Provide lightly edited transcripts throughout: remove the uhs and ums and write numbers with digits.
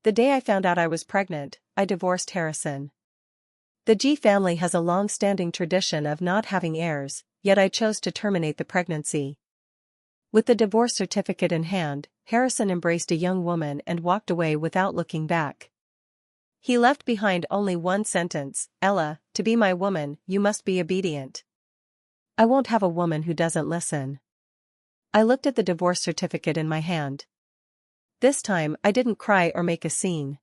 The day I found out I was pregnant, I divorced Harrison. The G family has a long-standing tradition of not having heirs, yet I chose to terminate the pregnancy. With the divorce certificate in hand, Harrison embraced a young woman and walked away without looking back. He left behind only one sentence: "Ella, to be my woman, you must be obedient. I won't have a woman who doesn't listen." I looked at the divorce certificate in my hand. This time I didn't cry or make a scene.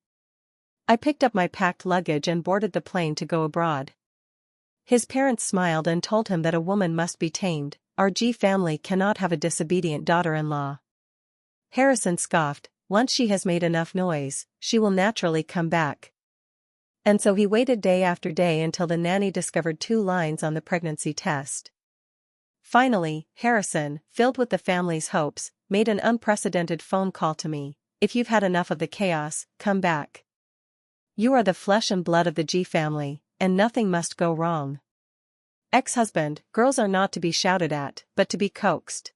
I picked up my packed luggage and boarded the plane to go abroad. His parents smiled and told him that a woman must be tamed. Our G family cannot have a disobedient daughter-in-law. Harrison scoffed, "Once she has made enough noise, she will naturally come back." And so he waited day after day until the nanny discovered 2 lines on the pregnancy test. Finally, Harrison, filled with the family's hopes, made an unprecedented phone call to me: "If you've had enough of the chaos, come back. You are the flesh and blood of the G family, and nothing must go wrong." Ex-husband, girls are not to be shouted at, but to be coaxed.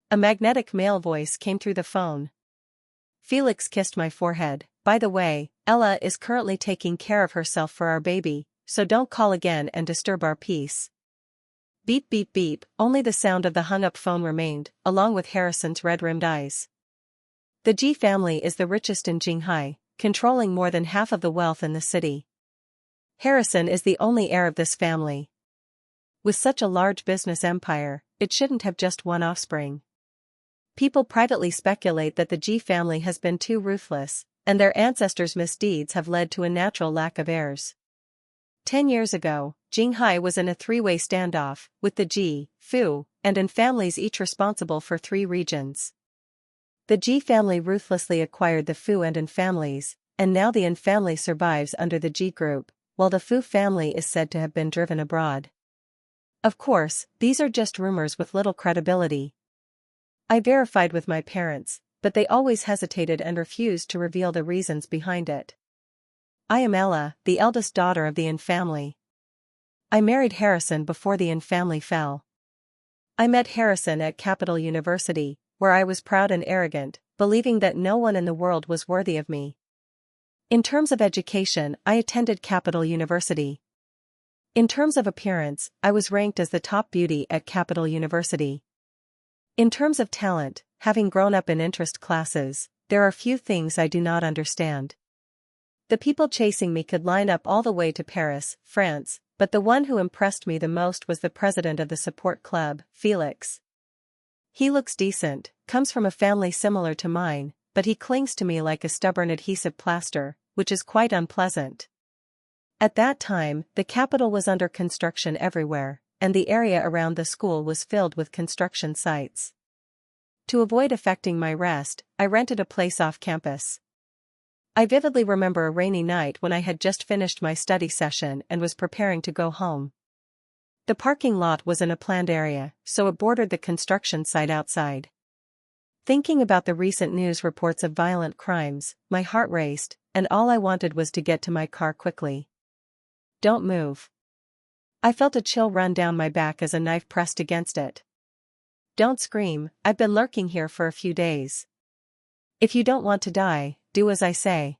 A magnetic male voice came through the phone. Felix kissed my forehead. "By the way, Ella is currently taking care of herself for our baby, so don't call again and disturb our peace." Beep beep beep, only the sound of the hung-up phone remained, along with Harrison's red-rimmed eyes. The G family is the richest in Shanghai, controlling more than half of the wealth in the city. Harrison is the only heir of this family. With such a large business empire, it shouldn't have just one offspring. People privately speculate that the G family has been too ruthless, and their ancestors' misdeeds have led to a natural lack of heirs. 10 years ago, Shanghai was in a 3-way standoff, with the G, Fu, and An families each responsible for 3 regions. The G family ruthlessly acquired the Fu and An families, and now the An family survives under the G group, while the Fu family is said to have been driven abroad. Of course, these are just rumors with little credibility. I verified with my parents, but they always hesitated and refused to reveal the reasons behind it. I am Ella, the eldest daughter of the An family. I married Harrison before the An family fell. I met Harrison at Capital University, where I was proud and arrogant, believing that no one in the world was worthy of me. In terms of education, I attended Capital University. In terms of appearance, I was ranked as the top beauty at Capital University. In terms of talent, having grown up in interest classes, there are few things I do not understand. The people chasing me could line up all the way to Paris, France, but the one who impressed me the most was the president of the support club, Felix. He looks decent, comes from a family similar to mine, but he clings to me like a stubborn adhesive plaster, which is quite unpleasant. At that time, the capital was under construction everywhere, and the area around the school was filled with construction sites. To avoid affecting my rest, I rented a place off campus. I vividly remember a rainy night when I had just finished my study session and was preparing to go home. The parking lot was in a planned area, so it bordered the construction site outside. Thinking about the recent news reports of violent crimes, my heart raced, and all I wanted was to get to my car quickly. "Don't move." I felt a chill run down my back as a knife pressed against it. "Don't scream, I've been lurking here for a few days. If you don't want to die, do as I say."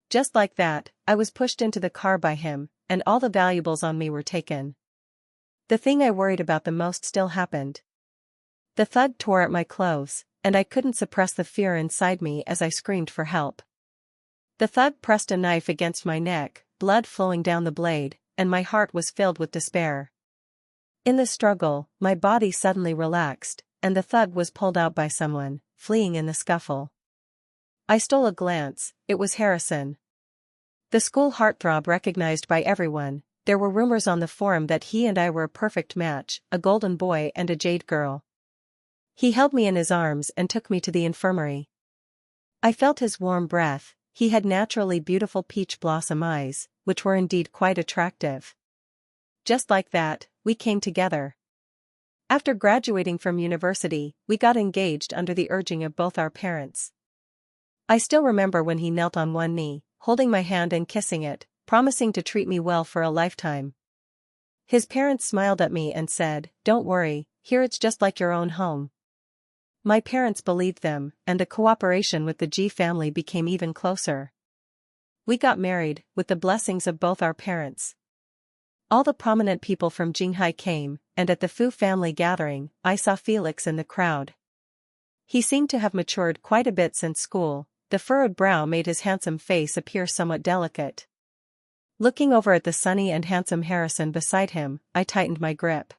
Just like that, I was pushed into the car by him, and all the valuables on me were taken. The thing I worried about the most still happened. The thug tore at my clothes, and I couldn't suppress the fear inside me as I screamed for help. The thug pressed a knife against my neck, blood flowing down the blade, and my heart was filled with despair. In the struggle, my body suddenly relaxed, and the thug was pulled out by someone, fleeing in the scuffle. I stole a glance, it was Harrison. The school heartthrob recognized by everyone. There were rumors on the forum that he and I were a perfect match, a golden boy and a jade girl. He held me in his arms and took me to the infirmary. I felt his warm breath. He had naturally beautiful peach blossom eyes, which were indeed quite attractive. Just like that, we came together. After graduating from university, we got engaged under the urging of both our parents. I still remember when he knelt on one knee, holding my hand and kissing it, promising to treat me well for a lifetime. His parents smiled at me and said, "Don't worry, here it's just like your own home." My parents believed them, and the cooperation with the G family became even closer. We got married, with the blessings of both our parents. All the prominent people from Jinghai came, and at the Fu family gathering, I saw Felix in the crowd. He seemed to have matured quite a bit since school. The furrowed brow made his handsome face appear somewhat delicate. Looking over at the sunny and handsome Harrison beside him, I tightened my grip.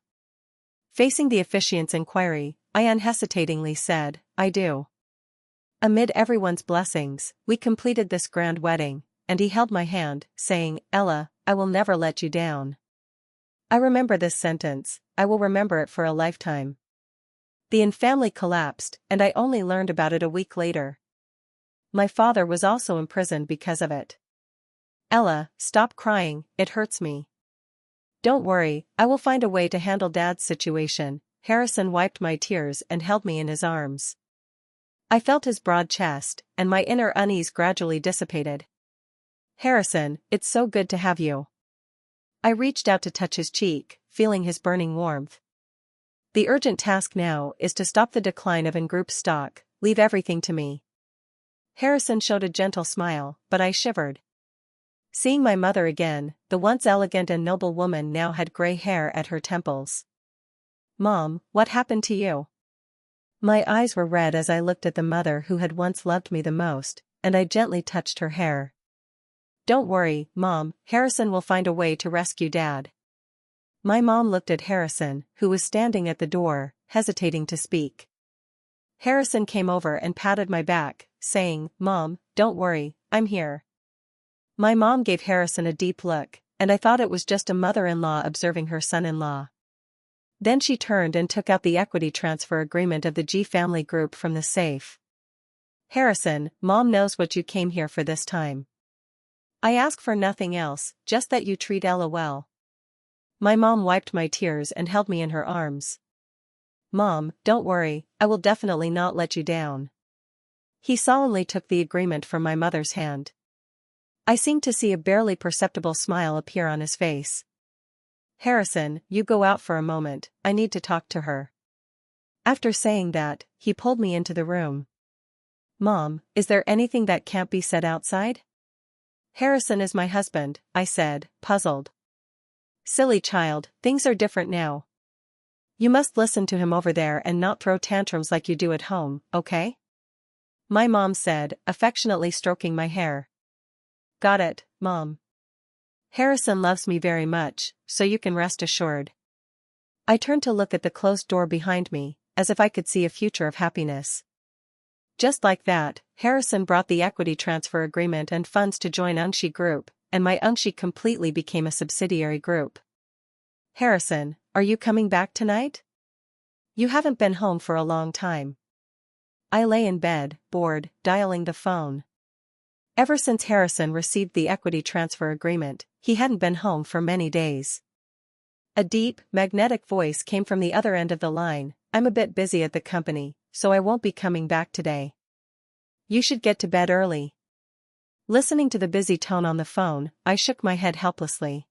Facing the officiant's inquiry, I unhesitatingly said, "I do." Amid everyone's blessings, we completed this grand wedding, and he held my hand, saying, "Ella, I will never let you down." I remember this sentence. I will remember it for a lifetime. The family collapsed, and I only learned about it a week later. My father was also imprisoned because of it. "Ella, stop crying, it hurts me." "Don't worry, I will find a way to handle Dad's situation." Harrison wiped my tears and held me in his arms. I felt his broad chest, and my inner unease gradually dissipated. "Harrison, it's so good to have you." I reached out to touch his cheek, feeling his burning warmth. "The urgent task now is to stop the decline of in-group stock. Leave everything to me." Harrison showed a gentle smile, but I shivered. Seeing my mother again, the once elegant and noble woman now had gray hair at her temples. "Mom, what happened to you?" My eyes were red as I looked at the mother who had once loved me the most, and I gently touched her hair. "Don't worry, Mom, Harrison will find a way to rescue Dad." My mom looked at Harrison, who was standing at the door, hesitating to speak. Harrison came over and patted my back, saying, "Mom, don't worry, I'm here." My mom gave Harrison a deep look, and I thought it was just a mother-in-law observing her son-in-law. Then she turned and took out the equity transfer agreement of the G family group from the safe. "Harrison, Mom knows what you came here for this time. I ask for nothing else, just that you treat Ella well." My mom wiped my tears and held me in her arms. "Mom, don't worry, I will definitely not let you down." He solemnly took the agreement from my mother's hand. I seemed to see a barely perceptible smile appear on his face. "Harrison, you go out for a moment, I need to talk to her." After saying that, he pulled me into the room. "Mom, is there anything that can't be said outside?" "Harrison is my husband," I said, puzzled. "Silly child, things are different now. You must listen to him over there and not throw tantrums like you do at home, okay?" My mom said, affectionately stroking my hair. "Got it, Mom. Harrison loves me very much, so you can rest assured." I turned to look at the closed door behind me, as if I could see a future of happiness. Just like that, Harrison brought the equity transfer agreement and funds to join Ungshi Group, and my Ungshi completely became a subsidiary group. "Harrison, are you coming back tonight? You haven't been home for a long time." I lay in bed, bored, dialing the phone. Ever since Harrison received the equity transfer agreement, he hadn't been home for many days. A deep, magnetic voice came from the other end of the line. "I'm a bit busy at the company, so I won't be coming back today. You should get to bed early." Listening to the busy tone on the phone, I shook my head helplessly.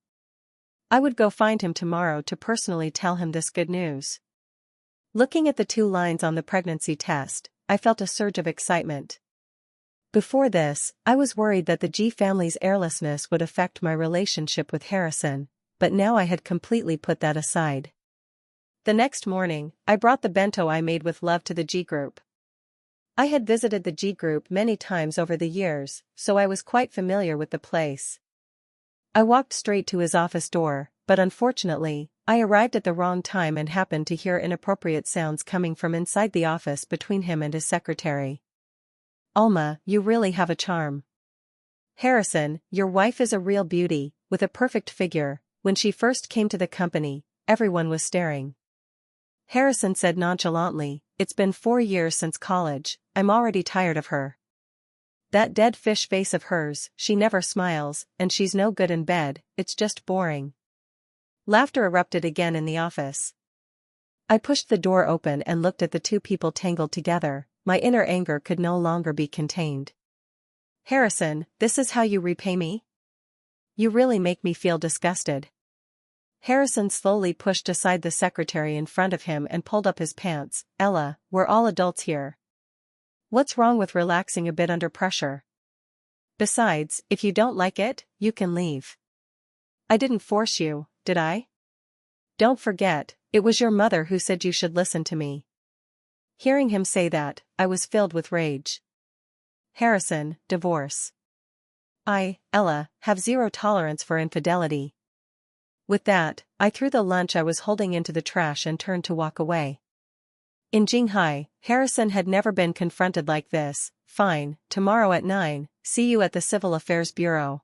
I would go find him tomorrow to personally tell him this good news. Looking at the 2 lines on the pregnancy test, I felt a surge of excitement. Before this, I was worried that the G family's airlessness would affect my relationship with Harrison, but now I had completely put that aside. The next morning, I brought the bento I made with love to the G group. I had visited the G group many times over the years, so I was quite familiar with the place. I walked straight to his office door, but unfortunately, I arrived at the wrong time and happened to hear inappropriate sounds coming from inside the office between him and his secretary. "Alma, you really have a charm. Harrison, your wife is a real beauty, with a perfect figure." When she first came to the company, everyone was staring. Harrison said nonchalantly, "It's been 4 years since college, I'm already tired of her. That dead fish face of hers, she never smiles, and she's no good in bed, it's just boring." Laughter erupted again in the office. I pushed the door open and looked at the 2 people tangled together. My inner anger could no longer be contained. "Harrison, this is how you repay me? You really make me feel disgusted." Harrison slowly pushed aside the secretary in front of him and pulled up his pants. Ella, we're all adults here. What's wrong with relaxing a bit under pressure? Besides, if you don't like it, you can leave. I didn't force you, did I? Don't forget, it was your mother who said you should listen to me. Hearing him say that, I was filled with rage. Harrison, divorce. I, Ella, have zero tolerance for infidelity. With that, I threw the lunch I was holding into the trash and turned to walk away. In Jinghai, Harrison had never been confronted like this. Fine, tomorrow at 9, see you at the Civil Affairs Bureau.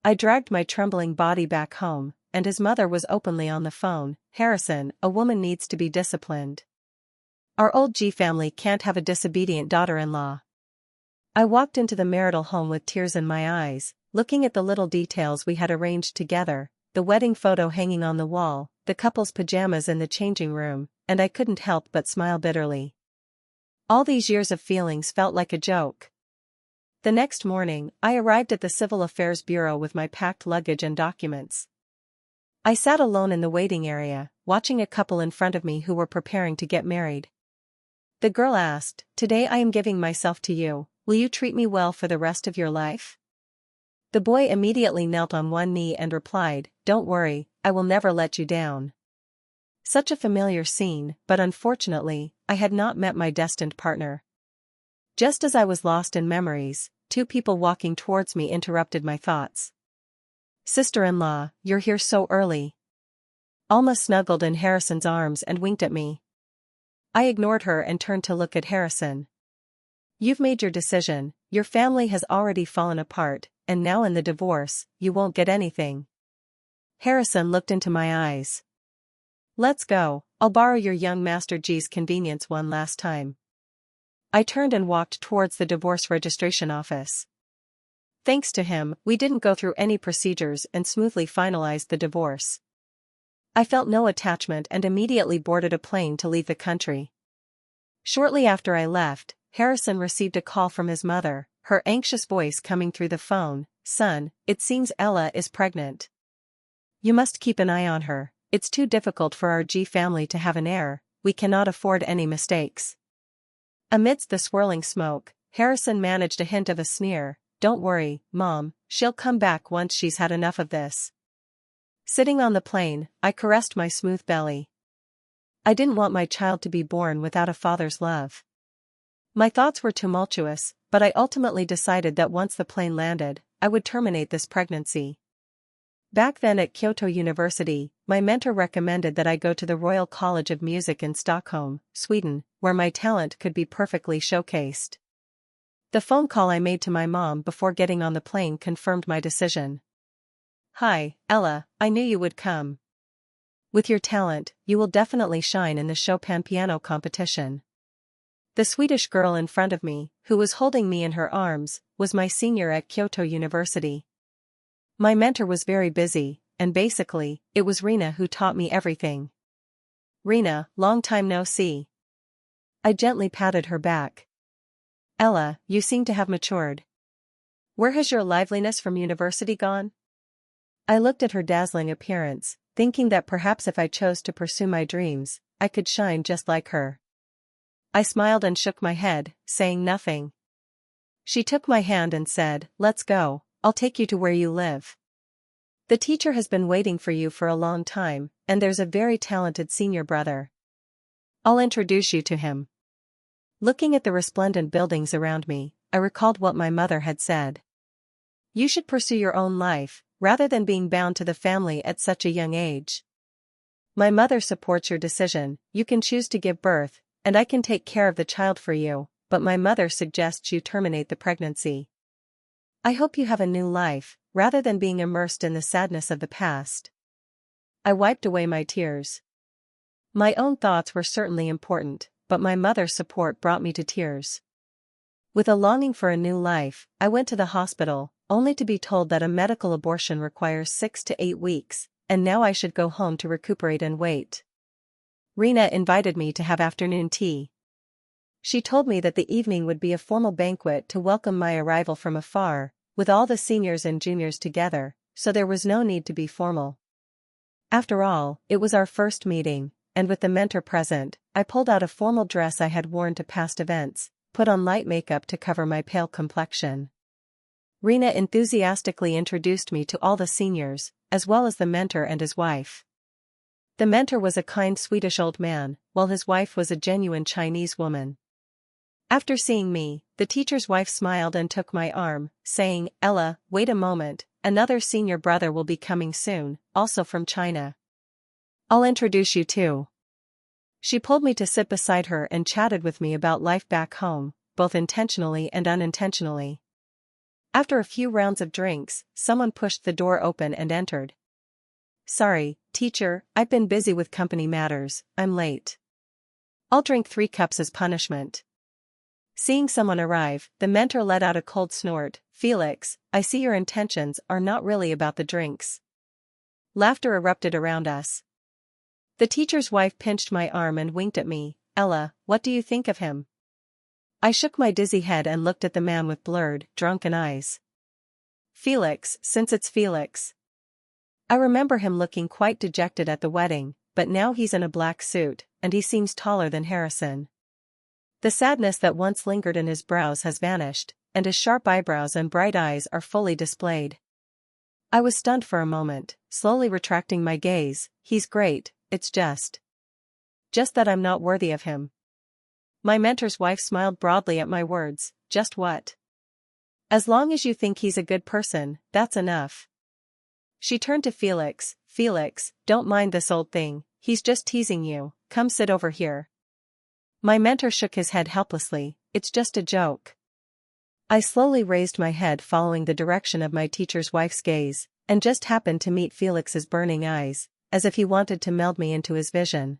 I dragged my trembling body back home, and his mother was openly on the phone. Harrison, a woman needs to be disciplined. Our old G family can't have a disobedient daughter-in-law. I walked into the marital home with tears in my eyes, looking at the little details we had arranged together, the wedding photo hanging on the wall, the couple's pajamas in the changing room, and I couldn't help but smile bitterly. All these years of feelings felt like a joke. The next morning, I arrived at the Civil Affairs Bureau with my packed luggage and documents. I sat alone in the waiting area, watching a couple in front of me who were preparing to get married. The girl asked, "Today I am giving myself to you, will you treat me well for the rest of your life?" The boy immediately knelt on one knee and replied, "Don't worry, I will never let you down." Such a familiar scene, but unfortunately, I had not met my destined partner. Just as I was lost in memories, two people walking towards me interrupted my thoughts. "Sister-in-law, you're here so early." Alma snuggled in Harrison's arms and winked at me. I ignored her and turned to look at Harrison. "You've made your decision, your family has already fallen apart, and now in the divorce, you won't get anything." Harrison looked into my eyes. "Let's go, I'll borrow your young Master G's convenience one last time." I turned and walked towards the divorce registration office. Thanks to him, we didn't go through any procedures and smoothly finalized the divorce. I felt no attachment and immediately boarded a plane to leave the country. Shortly after I left, Harrison received a call from his mother, her anxious voice coming through the phone. "Son, it seems Ella is pregnant. You must keep an eye on her, it's too difficult for our G family to have an heir, we cannot afford any mistakes." Amidst the swirling smoke, Harrison managed a hint of a sneer, "Don't worry, Mom, she'll come back once she's had enough of this." Sitting on the plane, I caressed my smooth belly. I didn't want my child to be born without a father's love. My thoughts were tumultuous, but I ultimately decided that once the plane landed, I would terminate this pregnancy. Back then at Kyoto University, my mentor recommended that I go to the Royal College of Music in Stockholm, Sweden, where my talent could be perfectly showcased. The phone call I made to my mom before getting on the plane confirmed my decision. "Hi, Ella, I knew you would come. With your talent, you will definitely shine in the Chopin piano competition." The Swedish girl in front of me, who was holding me in her arms, was my senior at Kyoto University. My mentor was very busy, and basically, it was Rena who taught me everything. "Rena, long time no see." I gently patted her back. "Ella, you seem to have matured. Where has your liveliness from university gone?" I looked at her dazzling appearance, thinking that perhaps if I chose to pursue my dreams, I could shine just like her. I smiled and shook my head, saying nothing. She took my hand and said, "Let's go, I'll take you to where you live. The teacher has been waiting for you for a long time, and there's a very talented senior brother. I'll introduce you to him." Looking at the resplendent buildings around me, I recalled what my mother had said. "You should pursue your own life, rather than being bound to the family at such a young age. My mother supports your decision, you can choose to give birth, and I can take care of the child for you, but my mother suggests you terminate the pregnancy. I hope you have a new life, rather than being immersed in the sadness of the past." I wiped away my tears. My own thoughts were certainly important, but my mother's support brought me to tears. With a longing for a new life, I went to the hospital, only to be told that a medical abortion requires 6 to 8 weeks, and now I should go home to recuperate and wait. Rena invited me to have afternoon tea. She told me that the evening would be a formal banquet to welcome my arrival from afar, with all the seniors and juniors together, so there was no need to be formal. After all, it was our first meeting, and with the mentor present, I pulled out a formal dress I had worn to past events, put on light makeup to cover my pale complexion. Rena enthusiastically introduced me to all the seniors, as well as the mentor and his wife. The mentor was a kind Swedish old man, while his wife was a genuine Chinese woman. After seeing me, the teacher's wife smiled and took my arm, saying, "Ella, wait a moment, another senior brother will be coming soon, also from China. I'll introduce you too." She pulled me to sit beside her and chatted with me about life back home, both intentionally and unintentionally. After a few rounds of drinks, someone pushed the door open and entered. "Sorry, teacher, I've been busy with company matters, I'm late. I'll drink 3 cups as punishment." Seeing someone arrive, the mentor let out a cold snort. "Felix, I see your intentions are not really about the drinks." Laughter erupted around us. The teacher's wife pinched my arm and winked at me. "Ella, what do you think of him?" I shook my dizzy head and looked at the man with blurred, drunken eyes. "Felix, since it's Felix. I remember him looking quite dejected at the wedding, but now he's in a black suit, and he seems taller than Harrison. The sadness that once lingered in his brows has vanished, and his sharp eyebrows and bright eyes are fully displayed." I was stunned for a moment, slowly retracting my gaze. "He's great, it's just that I'm not worthy of him." My mentor's wife smiled broadly at my words. "Just what?" "As long as you think he's a good person, that's enough." She turned to Felix. "Felix, don't mind this old thing, he's just teasing you, come sit over here." My mentor shook his head helplessly. "It's just a joke." I slowly raised my head following the direction of my teacher's wife's gaze, and just happened to meet Felix's burning eyes, as if he wanted to meld me into his vision.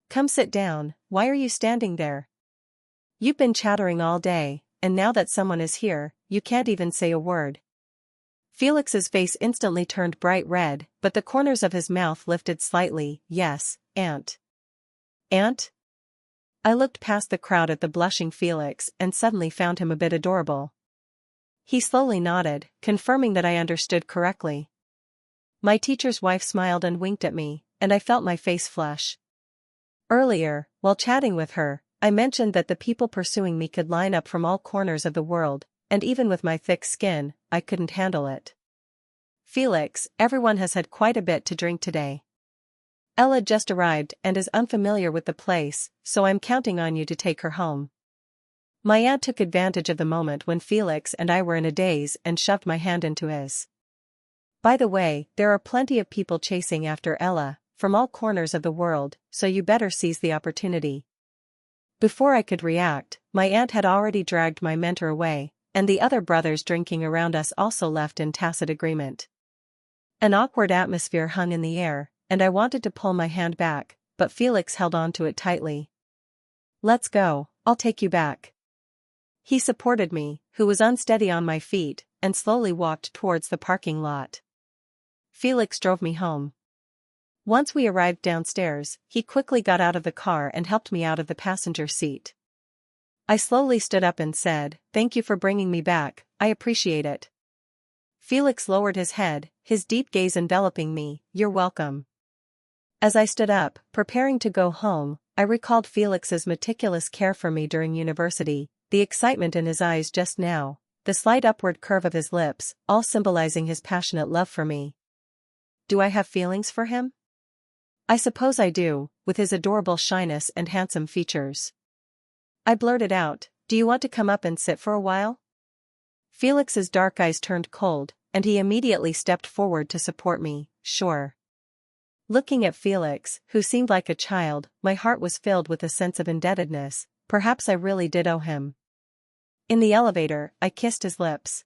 "Come sit down, why are you standing there? You've been chattering all day, and now that someone is here, you can't even say a word." Felix's face instantly turned bright red, but the corners of his mouth lifted slightly. "Yes, Aunt." "Aunt?" I looked past the crowd at the blushing Felix and suddenly found him a bit adorable. He slowly nodded, confirming that I understood correctly. My teacher's wife smiled and winked at me, and I felt my face flush. Earlier, while chatting with her, I mentioned that the people pursuing me could line up from all corners of the world, and even with my thick skin, I couldn't handle it. "Felix, everyone has had quite a bit to drink today. Ella just arrived and is unfamiliar with the place, so I'm counting on you to take her home." My aunt took advantage of the moment when Felix and I were in a daze and shoved my hand into his. "By the way, there are plenty of people chasing after Ella, from all corners of the world, so you better seize the opportunity." Before I could react, my aunt had already dragged my mentor away, and the other brothers drinking around us also left in tacit agreement. An awkward atmosphere hung in the air, and I wanted to pull my hand back, but Felix held on to it tightly. "Let's go, I'll take you back." He supported me, who was unsteady on my feet, and slowly walked towards the parking lot. Felix drove me home. Once we arrived downstairs, he quickly got out of the car and helped me out of the passenger seat. I slowly stood up and said, "Thank you for bringing me back, I appreciate it." Felix lowered his head, his deep gaze enveloping me. "You're welcome." As I stood up, preparing to go home, I recalled Felix's meticulous care for me during university, the excitement in his eyes just now, the slight upward curve of his lips, all symbolizing his passionate love for me. Do I have feelings for him? I suppose I do, with his adorable shyness and handsome features. I blurted out, "Do you want to come up and sit for a while?" Felix's dark eyes turned cold, and he immediately stepped forward to support me. "Sure." Looking at Felix, who seemed like a child, my heart was filled with a sense of indebtedness. Perhaps I really did owe him. In the elevator, I kissed his lips.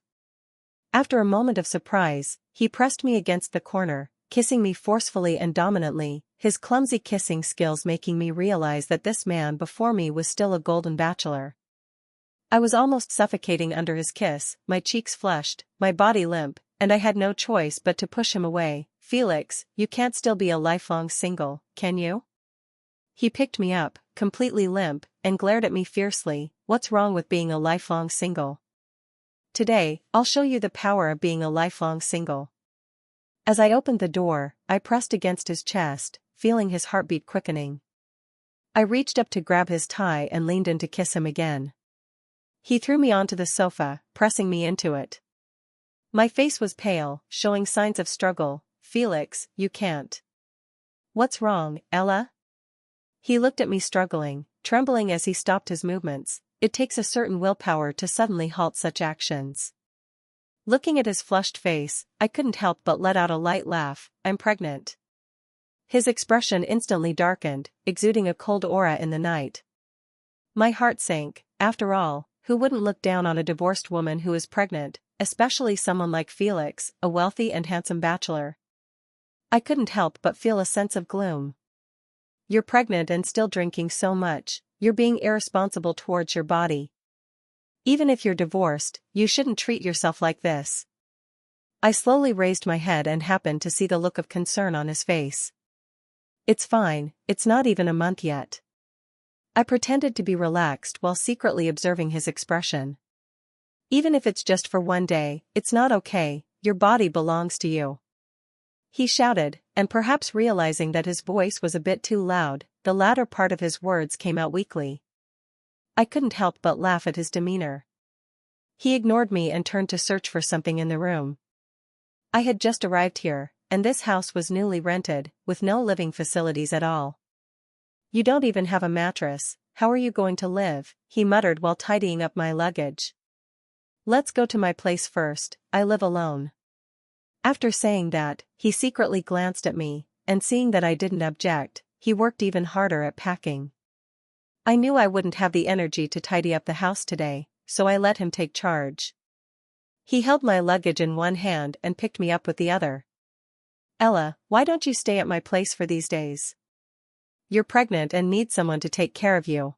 After a moment of surprise, he pressed me against the corner, kissing me forcefully and dominantly, his clumsy kissing skills making me realize that this man before me was still a golden bachelor. I was almost suffocating under his kiss, my cheeks flushed, my body limp, and I had no choice but to push him away. "Felix, you can't still be a lifelong single, can you?" He picked me up, completely limp, and glared at me fiercely. "What's wrong with being a lifelong single? Today, I'll show you the power of being a lifelong single." As I opened the door, I pressed against his chest, feeling his heartbeat quickening. I reached up to grab his tie and leaned in to kiss him again. He threw me onto the sofa, pressing me into it. My face was pale, showing signs of struggle. "Felix, you can't." "What's wrong, Ella?" He looked at me struggling, trembling as he stopped his movements. It takes a certain willpower to suddenly halt such actions. Looking at his flushed face, I couldn't help but let out a light laugh. "I'm pregnant." His expression instantly darkened, exuding a cold aura in the night. My heart sank. After all, who wouldn't look down on a divorced woman who is pregnant, especially someone like Felix, a wealthy and handsome bachelor? I couldn't help but feel a sense of gloom. "You're pregnant and still drinking so much, you're being irresponsible towards your body. Even if you're divorced, you shouldn't treat yourself like this." I slowly raised my head and happened to see the look of concern on his face. "It's fine, it's not even a month yet." I pretended to be relaxed while secretly observing his expression. "Even if it's just for one day, it's not okay, your body belongs to you," he shouted, and perhaps realizing that his voice was a bit too loud, the latter part of his words came out weakly. I couldn't help but laugh at his demeanor. He ignored me and turned to search for something in the room. I had just arrived here, and this house was newly rented, with no living facilities at all. "You don't even have a mattress, how are you going to live?" he muttered while tidying up my luggage. "Let's go to my place first, I live alone." After saying that, he secretly glanced at me, and seeing that I didn't object, he worked even harder at packing. I knew I wouldn't have the energy to tidy up the house today, so I let him take charge. He held my luggage in one hand and picked me up with the other. "Ella, why don't you stay at my place for these days? You're pregnant and need someone to take care of you.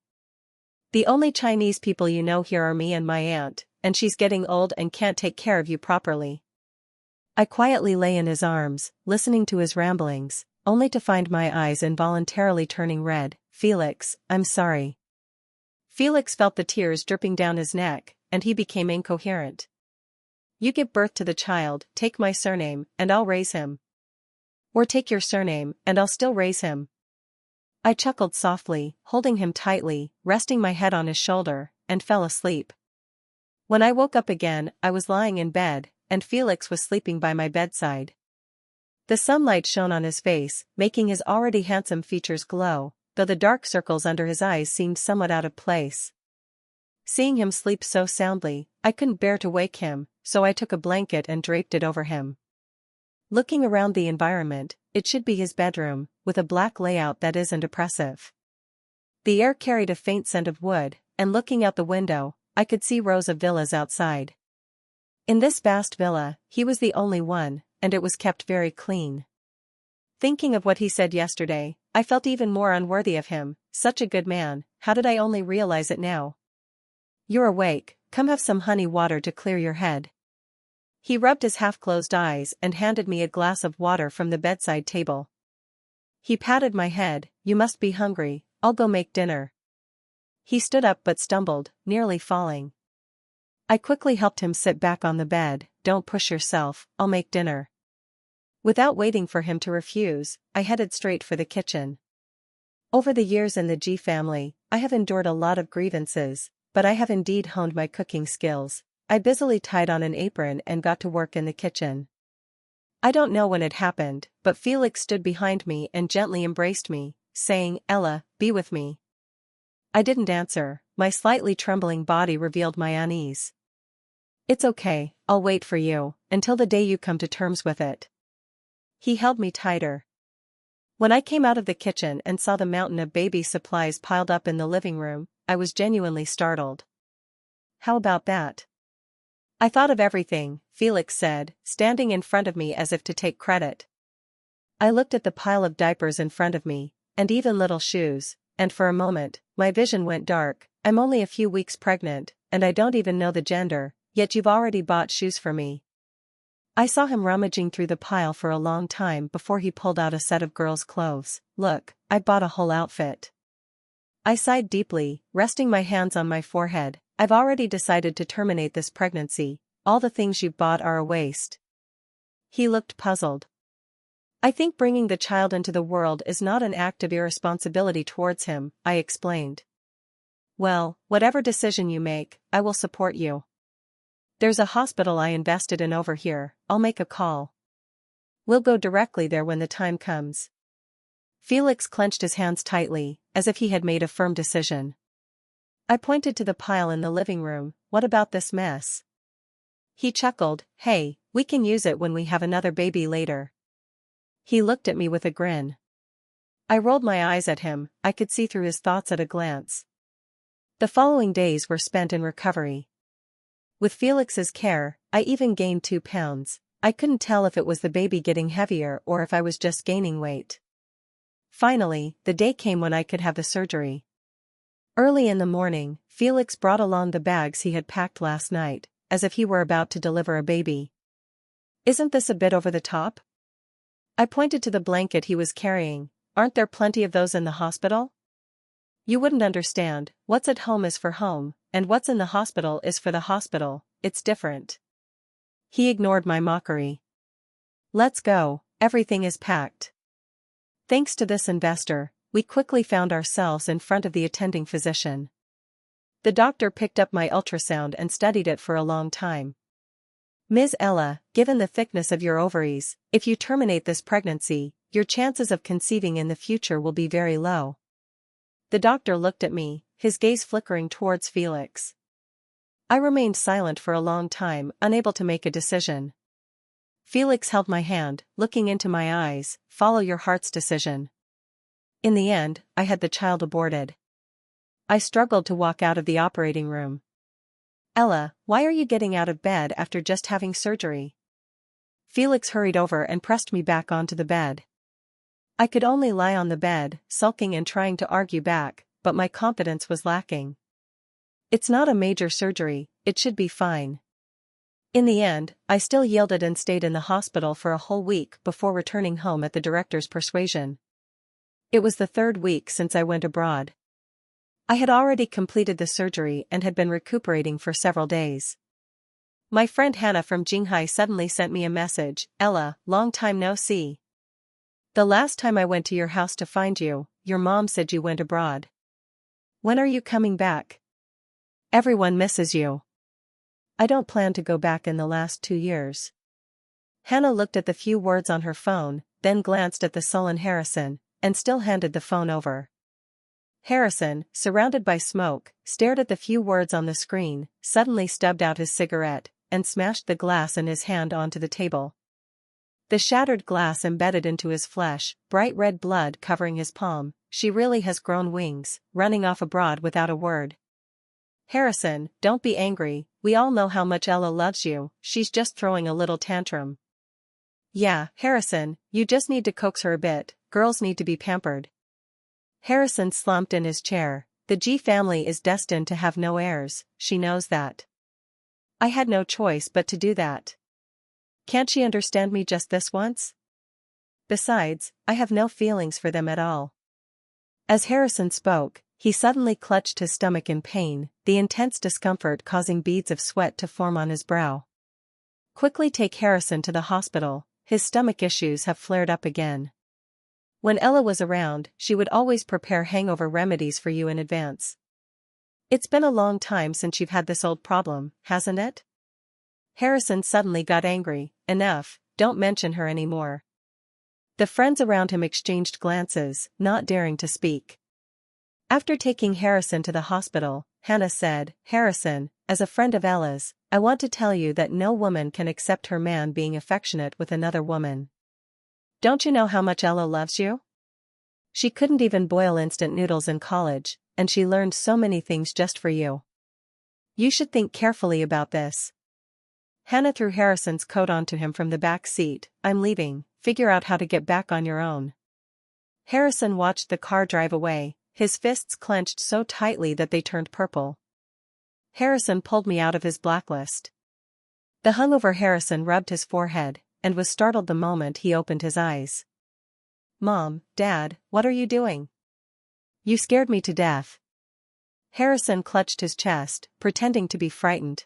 The only Chinese people you know here are me and my aunt, and she's getting old and can't take care of you properly." I quietly lay in his arms, listening to his ramblings, only to find my eyes involuntarily turning red. "Felix, I'm sorry." Felix felt the tears dripping down his neck, and he became incoherent. "You give birth to the child, take my surname, and I'll raise him. Or take your surname, and I'll still raise him." I chuckled softly, holding him tightly, resting my head on his shoulder, and fell asleep. When I woke up again, I was lying in bed, and Felix was sleeping by my bedside. The sunlight shone on his face, making his already handsome features glow, though the dark circles under his eyes seemed somewhat out of place. Seeing him sleep so soundly, I couldn't bear to wake him, so I took a blanket and draped it over him. Looking around the environment, it should be his bedroom, with a black layout that isn't oppressive. The air carried a faint scent of wood, and looking out the window, I could see rows of villas outside. In this vast villa, he was the only one, and it was kept very clean. Thinking of what he said yesterday, I felt even more unworthy of him. Such a good man, how did I only realize it now? "You're awake, come have some honey water to clear your head." He rubbed his half-closed eyes and handed me a glass of water from the bedside table. He patted my head. "You must be hungry, I'll go make dinner." He stood up but stumbled, nearly falling. I quickly helped him sit back on the bed. "Don't push yourself, I'll make dinner." Without waiting for him to refuse, I headed straight for the kitchen. Over the years in the G family, I have endured a lot of grievances, but I have indeed honed my cooking skills. I busily tied on an apron and got to work in the kitchen. I don't know when it happened, but Felix stood behind me and gently embraced me, saying, "Ella, be with me." I didn't answer, my slightly trembling body revealed my unease. "It's okay, I'll wait for you, until the day you come to terms with it." He held me tighter. When I came out of the kitchen and saw the mountain of baby supplies piled up in the living room, I was genuinely startled. "How about that?" "I thought of everything," Felix said, standing in front of me as if to take credit. I looked at the pile of diapers in front of me, and even little shoes, and for a moment, my vision went dark. "I'm only a few weeks pregnant, and I don't even know the gender, yet you've already bought shoes for me." I saw him rummaging through the pile for a long time before he pulled out a set of girls' clothes. "Look, I bought a whole outfit." I sighed deeply, resting my hands on my forehead. "I've already decided to terminate this pregnancy. All the things you've bought are a waste." He looked puzzled. I think bringing the child into the world is not an act of irresponsibility towards him, I explained. Well, whatever decision you make, I will support you. There's a hospital I invested in over here, I'll make a call. We'll go directly there when the time comes. Felix clenched his hands tightly, as if he had made a firm decision. I pointed to the pile in the living room. What about this mess? He chuckled. Hey, we can use it when we have another baby later. He looked at me with a grin. I rolled my eyes at him. I could see through his thoughts at a glance. The following days were spent in recovery. With Felix's care, I even gained 2 pounds. I couldn't tell if it was the baby getting heavier or if I was just gaining weight. Finally, the day came when I could have the surgery. Early in the morning, Felix brought along the bags he had packed last night, as if he were about to deliver a baby. Isn't this a bit over the top? I pointed to the blanket he was carrying. Aren't there plenty of those in the hospital? You wouldn't understand. What's at home is for home, and what's in the hospital is for the hospital. It's different. He ignored my mockery. Let's go, everything is packed. Thanks to this investor, we quickly found ourselves in front of the attending physician. The doctor picked up my ultrasound and studied it for a long time. Ms. Ella, given the thickness of your ovaries, if you terminate this pregnancy, your chances of conceiving in the future will be very low. The doctor looked at me, his gaze flickering towards Felix. I remained silent for a long time, unable to make a decision. Felix held my hand, looking into my eyes. Follow your heart's decision. In the end, I had the child aborted. I struggled to walk out of the operating room. Ella, why are you getting out of bed after just having surgery? Felix hurried over and pressed me back onto the bed. I could only lie on the bed, sulking and trying to argue back, but my confidence was lacking. It's not a major surgery, it should be fine. In the end, I still yielded and stayed in the hospital for a whole week before returning home at the director's persuasion. It was the 3rd week since I went abroad. I had already completed the surgery and had been recuperating for several days. My friend Hannah from Jinghai suddenly sent me a message. Ella, long time no see. The last time I went to your house to find you, your mom said you went abroad. When are you coming back? Everyone misses you. I don't plan to go back in the last 2 years. Hannah looked at the few words on her phone, then glanced at the sullen Harrison, and still handed the phone over. Harrison, surrounded by smoke, stared at the few words on the screen, suddenly stubbed out his cigarette, and smashed the glass in his hand onto the table. The shattered glass embedded into his flesh, bright red blood covering his palm. She really has grown wings, running off abroad without a word. Harrison, don't be angry, we all know how much Ella loves you, she's just throwing a little tantrum. Yeah, Harrison, you just need to coax her a bit, girls need to be pampered. Harrison slumped in his chair. The G family is destined to have no heirs, she knows that. I had no choice but to do that. Can't she understand me just this once? Besides, I have no feelings for them at all. As Harrison spoke, he suddenly clutched his stomach in pain, the intense discomfort causing beads of sweat to form on his brow. Quickly take Harrison to the hospital, his stomach issues have flared up again. When Ella was around, she would always prepare hangover remedies for you in advance. It's been a long time since you've had this old problem, hasn't it? Harrison suddenly got angry. Enough, don't mention her anymore. The friends around him exchanged glances, not daring to speak. After taking Harrison to the hospital, Hannah said, Harrison, as a friend of Ella's, I want to tell you that no woman can accept her man being affectionate with another woman. Don't you know how much Ella loves you? She couldn't even boil instant noodles in college, and she learned so many things just for you. You should think carefully about this. Hannah threw Harrison's coat onto him from the back seat. I'm leaving, figure out how to get back on your own. Harrison watched the car drive away, his fists clenched so tightly that they turned purple. Harrison pulled me out of his blacklist. The hungover Harrison rubbed his forehead, and was startled the moment he opened his eyes. Mom, Dad, what are you doing? You scared me to death. Harrison clutched his chest, pretending to be frightened.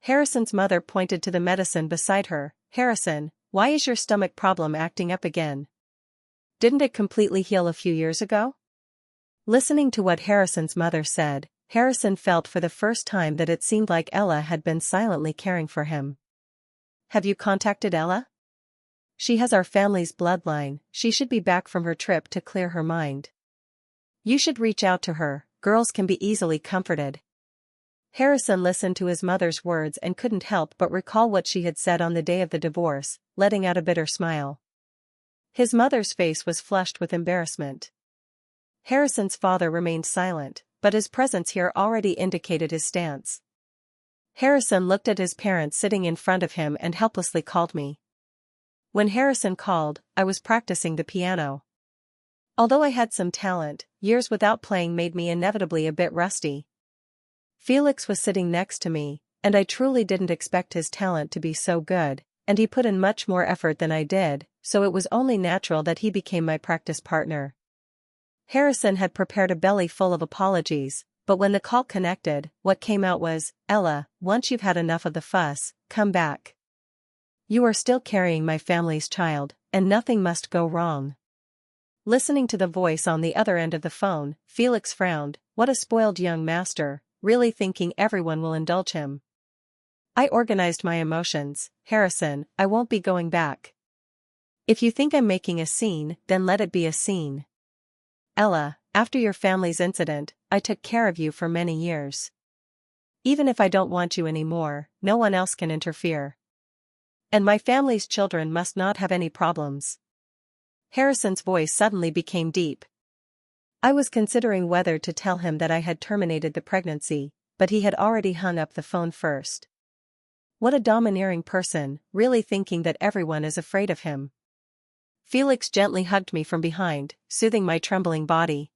Harrison's mother pointed to the medicine beside her. Harrison, why is your stomach problem acting up again? Didn't it completely heal a few years ago? Listening to what Harrison's mother said, Harrison felt for the first time that it seemed like Ella had been silently caring for him. Have you contacted Ella? She has our family's bloodline, she should be back from her trip to clear her mind. You should reach out to her, girls can be easily comforted. Harrison listened to his mother's words and couldn't help but recall what she had said on the day of the divorce, letting out a bitter smile. His mother's face was flushed with embarrassment. Harrison's father remained silent, but his presence here already indicated his stance. Harrison looked at his parents sitting in front of him and helplessly called me. When Harrison called, I was practicing the piano. Although I had some talent, years without playing made me inevitably a bit rusty. Felix was sitting next to me, and I truly didn't expect his talent to be so good, and he put in much more effort than I did, so it was only natural that he became my practice partner. Harrison had prepared a belly full of apologies, but when the call connected, what came out was, "Ella, once you've had enough of the fuss, come back. You are still carrying my family's child, and nothing must go wrong." Listening to the voice on the other end of the phone, Felix frowned. What a spoiled young master, really thinking everyone will indulge him. I organized my emotions. Harrison, I won't be going back. If you think I'm making a scene, then let it be a scene. Ella, after your family's incident, I took care of you for many years. Even if I don't want you anymore, no one else can interfere. And my family's children must not have any problems. Harrison's voice suddenly became deep. I was considering whether to tell him that I had terminated the pregnancy, but he had already hung up the phone first. What a domineering person, really thinking that everyone is afraid of him. Felix gently hugged me from behind, soothing my trembling body.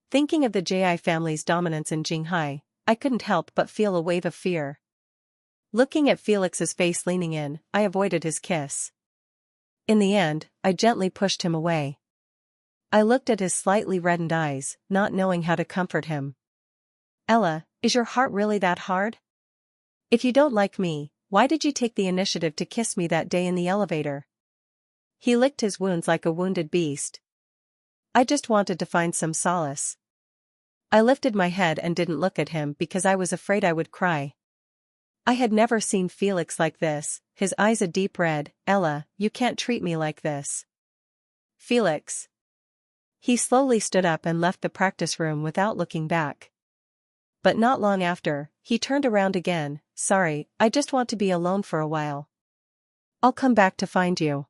Thinking of the Ji family's dominance in Jinghai, I couldn't help but feel a wave of fear. Looking at Felix's face leaning in, I avoided his kiss. In the end, I gently pushed him away. I looked at his slightly reddened eyes, not knowing how to comfort him. Ella, is your heart really that hard? If you don't like me, why did you take the initiative to kiss me that day in the elevator? He licked his wounds like a wounded beast. I just wanted to find some solace. I lifted my head and didn't look at him because I was afraid I would cry. I had never seen Felix like this, his eyes a deep red. Ella, you can't treat me like this. Felix. He slowly stood up and left the practice room without looking back. But not long after, he turned around again. Sorry, I just want to be alone for a while. I'll come back to find you.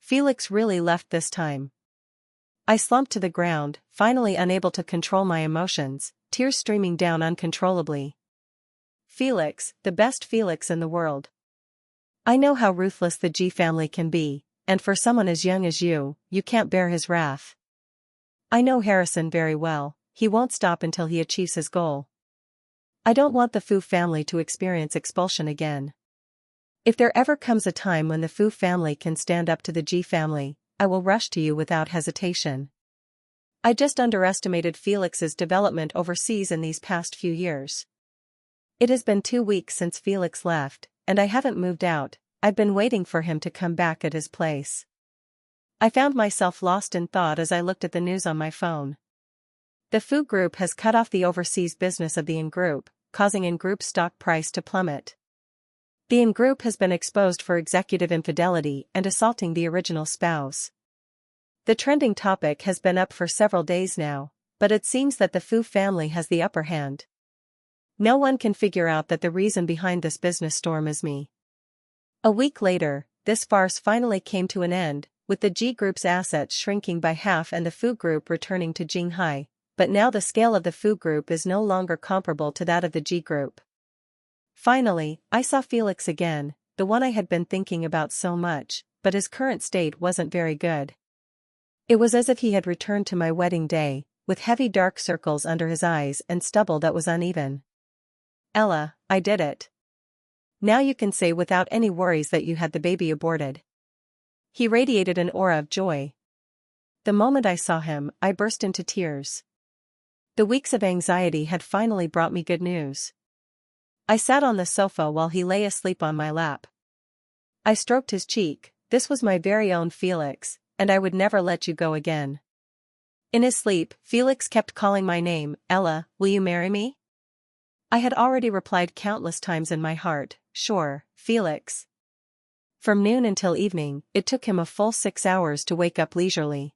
Felix really left this time. I slumped to the ground, finally unable to control my emotions, tears streaming down uncontrollably. Felix, the best Felix in the world. I know how ruthless the Ji family can be, and for someone as young as you can't bear his wrath. I know Harrison very well, he won't stop until he achieves his goal. I don't want the Fu family to experience expulsion again. If there ever comes a time when the Fu family can stand up to the Ji family, I will rush to you without hesitation. I just underestimated Felix's development overseas in these past few years. It has been 2 weeks since Felix left, and I haven't moved out. I've been waiting for him to come back at his place. I found myself lost in thought as I looked at the news on my phone. The Fu Group has cut off the overseas business of the In Group, causing In Group's stock price to plummet. The In Group has been exposed for executive infidelity and assaulting the original spouse. The trending topic has been up for several days now, but it seems that the Fu family has the upper hand. No one can figure out that the reason behind this business storm is me. A week later, this farce finally came to an end, with the Ji Group's assets shrinking by half and the Fu Group returning to Jinghai, but now the scale of the Fu Group is no longer comparable to that of the Ji Group. Finally, I saw Felix again, the one I had been thinking about so much, but his current state wasn't very good. It was as if he had returned to my wedding day, with heavy dark circles under his eyes and stubble that was uneven. Ella, I did it. Now you can say without any worries that you had the baby aborted. He radiated an aura of joy. The moment I saw him, I burst into tears. The weeks of anxiety had finally brought me good news. I sat on the sofa while he lay asleep on my lap. I stroked his cheek. This was my very own Felix, and I would never let you go again. In his sleep, Felix kept calling my name. Ella, will you marry me? I had already replied countless times in my heart, sure, Felix. From noon until evening, it took him a full 6 hours to wake up leisurely.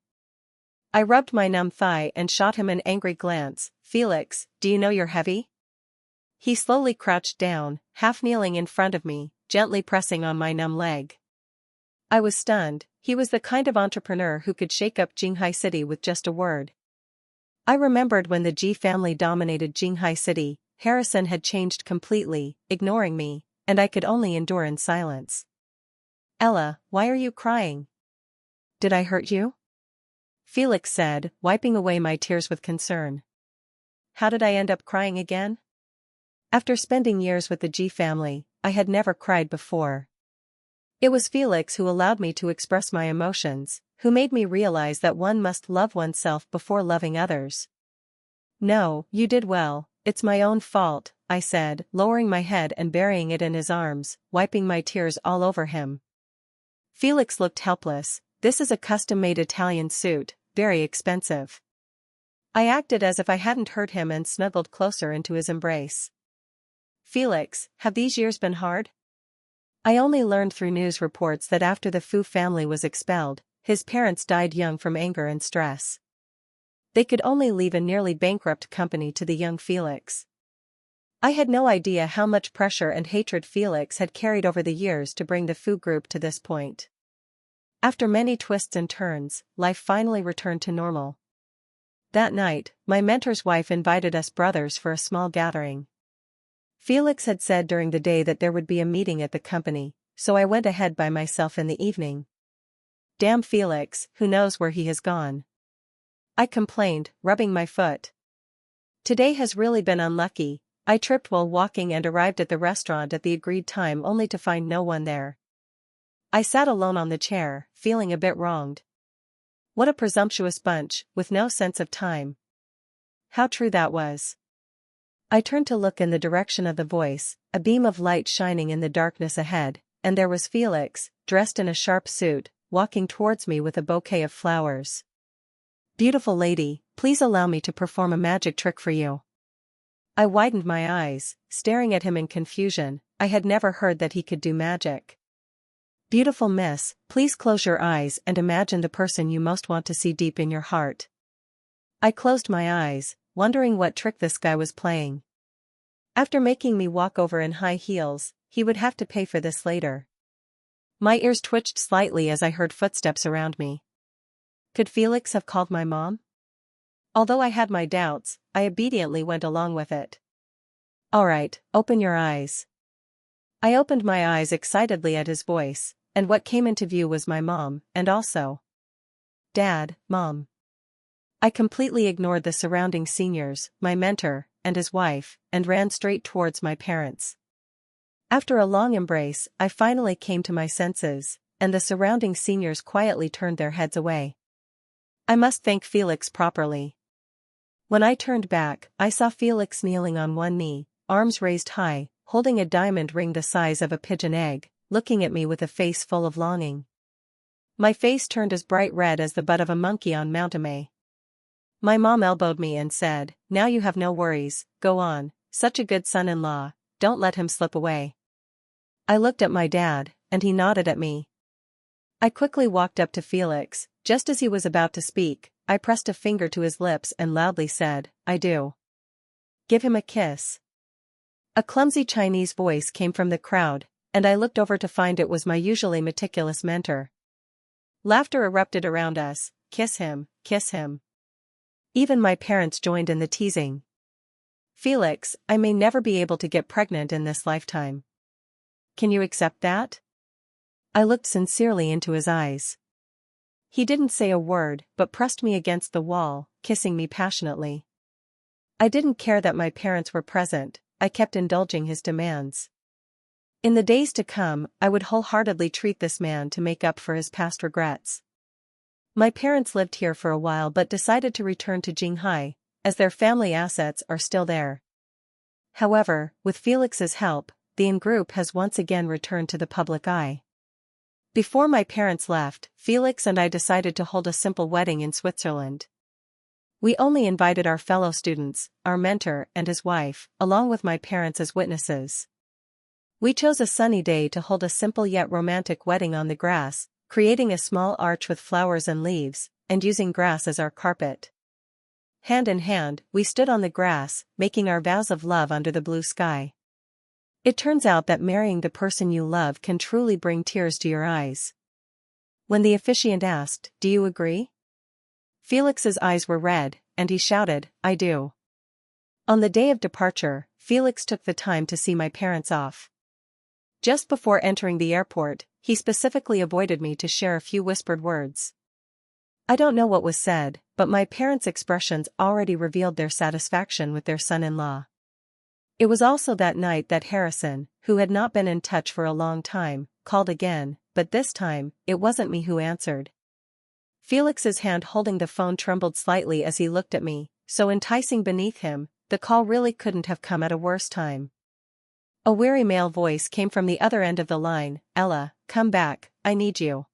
I rubbed my numb thigh and shot him an angry glance. Felix, do you know you're heavy? He slowly crouched down, half kneeling in front of me, gently pressing on my numb leg. I was stunned. He was the kind of entrepreneur who could shake up Jinghai City with just a word. I remembered when the Ji family dominated Jinghai City, Harrison had changed completely, ignoring me, and I could only endure in silence. Ella, why are you crying? Did I hurt you? Felix said, wiping away my tears with concern. How did I end up crying again? After spending years with the Ji family, I had never cried before. It was Felix who allowed me to express my emotions, who made me realize that one must love oneself before loving others. No, you did well, it's my own fault, I said, lowering my head and burying it in his arms, wiping my tears all over him. Felix looked helpless. This is a custom-made Italian suit, very expensive. I acted as if I hadn't heard him and snuggled closer into his embrace. Felix, have these years been hard? I only learned through news reports that after the Fu family was expelled, his parents died young from anger and stress. They could only leave a nearly bankrupt company to the young Felix. I had no idea how much pressure and hatred Felix had carried over the years to bring the Fu group to this point. After many twists and turns, life finally returned to normal. That night, my mentor's wife invited us brothers for a small gathering. Felix had said during the day that there would be a meeting at the company, so I went ahead by myself in the evening. Damn Felix, who knows where he has gone? I complained, rubbing my foot. Today has really been unlucky. I tripped while walking and arrived at the restaurant at the agreed time only to find no one there. I sat alone on the chair, feeling a bit wronged. What a presumptuous bunch, with no sense of time. How true that was. I turned to look in the direction of the voice, a beam of light shining in the darkness ahead, and there was Felix, dressed in a sharp suit, walking towards me with a bouquet of flowers. Beautiful lady, please allow me to perform a magic trick for you. I widened my eyes, staring at him in confusion. I had never heard that he could do magic. Beautiful miss, please close your eyes and imagine the person you most want to see deep in your heart. I closed my eyes, wondering what trick this guy was playing. After making me walk over in high heels, he would have to pay for this later. My ears twitched slightly as I heard footsteps around me. Could Felix have called my mom? Although I had my doubts, I obediently went along with it. All right, open your eyes. I opened my eyes excitedly at his voice, and what came into view was my mom, and also Dad, Mom. I completely ignored the surrounding seniors, my mentor, and his wife, and ran straight towards my parents. After a long embrace, I finally came to my senses, and the surrounding seniors quietly turned their heads away. I must thank Felix properly. When I turned back, I saw Felix kneeling on one knee, arms raised high, holding a diamond ring the size of a pigeon egg, looking at me with a face full of longing. My face turned as bright red as the butt of a monkey on Mount Amay. My mom elbowed me and said, "Now you have no worries, go on, such a good son-in-law, don't let him slip away." I looked at my dad, and he nodded at me. I quickly walked up to Felix. Just as he was about to speak, I pressed a finger to his lips and loudly said, "I do. Give him a kiss." A clumsy Chinese voice came from the crowd, and I looked over to find it was my usually meticulous mentor. Laughter erupted around us. Kiss him, kiss him. Even my parents joined in the teasing. Felix, I may never be able to get pregnant in this lifetime. Can you accept that? I looked sincerely into his eyes. He didn't say a word but pressed me against the wall, kissing me passionately. I didn't care that my parents were present, I kept indulging his demands. In the days to come, I would wholeheartedly treat this man to make up for his past regrets. My parents lived here for a while but decided to return to Jinghai, as their family assets are still there. However, with Felix's help, the in-group has once again returned to the public eye. Before my parents left, Felix and I decided to hold a simple wedding in Switzerland. We only invited our fellow students, our mentor and his wife, along with my parents as witnesses. We chose a sunny day to hold a simple yet romantic wedding on the grass, creating a small arch with flowers and leaves, and using grass as our carpet. Hand in hand, we stood on the grass, making our vows of love under the blue sky. It turns out that marrying the person you love can truly bring tears to your eyes. When the officiant asked, "Do you agree?" Felix's eyes were red, and he shouted, "I do." On the day of departure, Felix took the time to see my parents off. Just before entering the airport, he specifically avoided me to share a few whispered words. I don't know what was said, but my parents' expressions already revealed their satisfaction with their son-in-law. It was also that night that Harrison, who had not been in touch for a long time, called again, but this time, it wasn't me who answered. Felix's hand holding the phone trembled slightly as he looked at me, so enticing beneath him, the call really couldn't have come at a worse time. A weary male voice came from the other end of the line, "Ella, come back, I need you."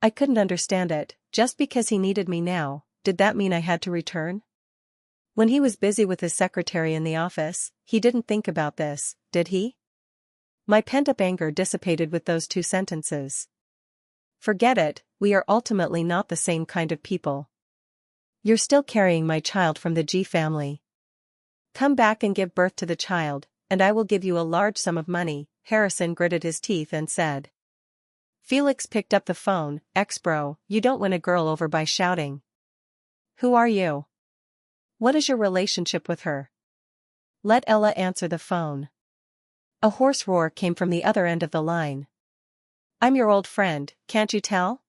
I couldn't understand it. Just because he needed me now, did that mean I had to return? When he was busy with his secretary in the office, he didn't think about this, did he? My pent-up anger dissipated with those two sentences. Forget it, we are ultimately not the same kind of people. You're still carrying my child from the G family. Come back and give birth to the child, and I will give you a large sum of money, Harrison gritted his teeth and said. Felix picked up the phone, "Ex-bro, you don't win a girl over by shouting. Who are you? What is your relationship with her? Let Ella answer the phone." A hoarse roar came from the other end of the line. "I'm your old friend, can't you tell?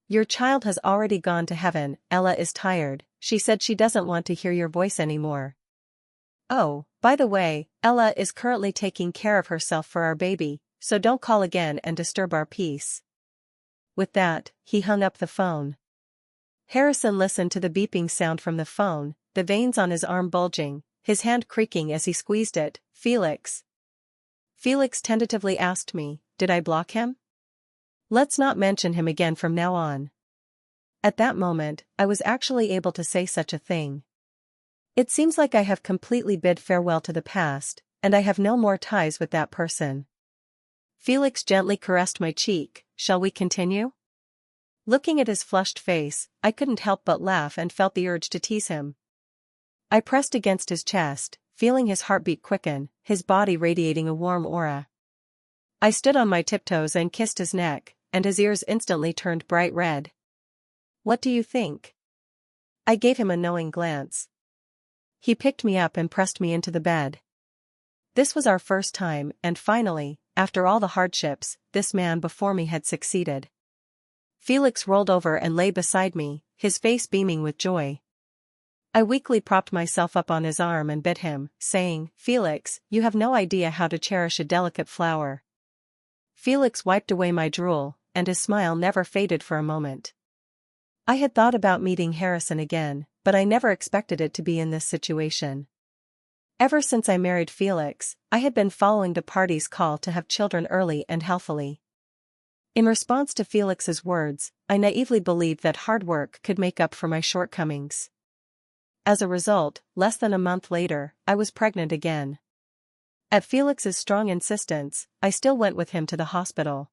Your child has already gone to heaven, Ella is tired, she said she doesn't want to hear your voice anymore. Oh, by the way, Ella is currently taking care of herself for our baby, so don't call again and disturb our peace." With that, he hung up the phone. Harrison listened to the beeping sound from the phone, the veins on his arm bulging, his hand creaking as he squeezed it. "Felix?" Felix tentatively asked me, "Did I block him? Let's not mention him again from now on." At that moment, I was actually able to say such a thing. It seems like I have completely bid farewell to the past, and I have no more ties with that person. Felix gently caressed my cheek. "Shall we continue?" Looking at his flushed face, I couldn't help but laugh and felt the urge to tease him. I pressed against his chest, feeling his heartbeat quicken, his body radiating a warm aura. I stood on my tiptoes and kissed his neck, and his ears instantly turned bright red. "What do you think?" I gave him a knowing glance. He picked me up and pressed me into the bed. This was our first time, and finally, after all the hardships, this man before me had succeeded. Felix rolled over and lay beside me, his face beaming with joy. I weakly propped myself up on his arm and bit him, saying, "Felix, you have no idea how to cherish a delicate flower." Felix wiped away my drool, and his smile never faded for a moment. I had thought about meeting Harrison again, but I never expected it to be in this situation. Ever since I married Felix, I had been following the party's call to have children early and healthily. In response to Felix's words, I naively believed that hard work could make up for my shortcomings. As a result, less than a month later, I was pregnant again. At Felix's strong insistence, I still went with him to the hospital.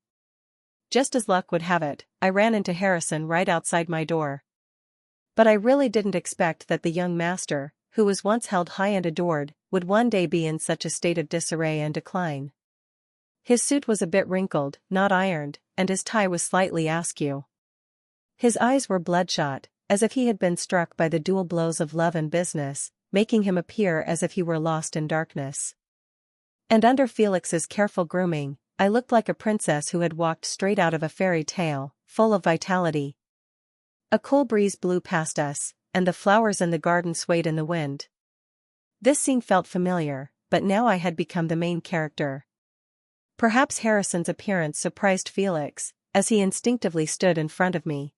Just as luck would have it, I ran into Harrison right outside my door. But I really didn't expect that the young master, who was once held high and adored, would one day be in such a state of disarray and decline. His suit was a bit wrinkled, not ironed, and his tie was slightly askew. His eyes were bloodshot, as if he had been struck by the dual blows of love and business, making him appear as if he were lost in darkness. And under Felix's careful grooming, I looked like a princess who had walked straight out of a fairy tale, full of vitality. A cool breeze blew past us, and the flowers in the garden swayed in the wind. This scene felt familiar, but now I had become the main character. Perhaps Harrison's appearance surprised Felix, as he instinctively stood in front of me.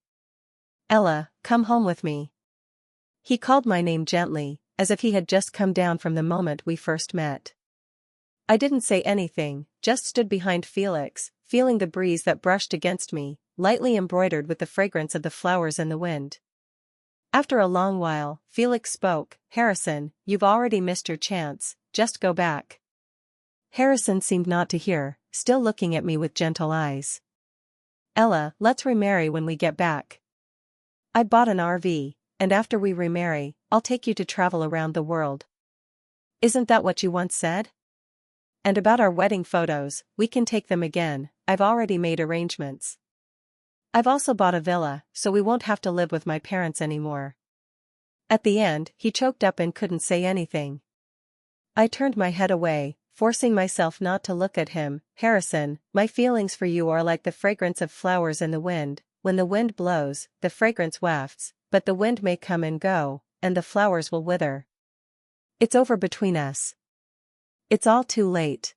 "Ella, come home with me." He called my name gently, as if he had just come down from the moment we first met. I didn't say anything, just stood behind Felix, feeling the breeze that brushed against me, lightly embroidered with the fragrance of the flowers in the wind. After a long while, Felix spoke. "Harrison, you've already missed your chance, just go back." Harrison seemed not to hear, still looking at me with gentle eyes. "Ella, let's remarry when we get back. I bought an RV, and after we remarry, I'll take you to travel around the world. Isn't that what you once said? And about our wedding photos, we can take them again, I've already made arrangements. I've also bought a villa, so we won't have to live with my parents anymore." At the end, he choked up and couldn't say anything. I turned my head away, forcing myself not to look at him. "Harrison, my feelings for you are like the fragrance of flowers in the wind. When the wind blows, the fragrance wafts, but the wind may come and go, and the flowers will wither. It's over between us. It's all too late.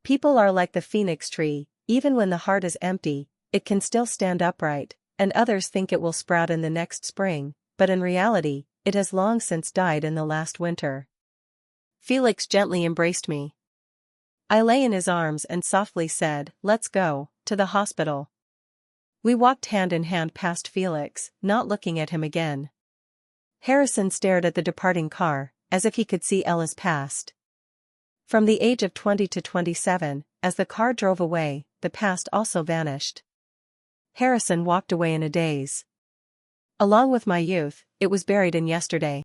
People are like the phoenix tree, even when the heart is empty, it can still stand upright, and others think it will sprout in the next spring, but in reality, it has long since died in the last winter." Felix gently embraced me. I lay in his arms and softly said, "Let's go, to the hospital." We walked hand in hand past Felix, not looking at him again. Harrison stared at the departing car, as if he could see Ella's past. From the age of 20 to 27, as the car drove away, the past also vanished. Harrison walked away in a daze. Along with my youth, it was buried in yesterday.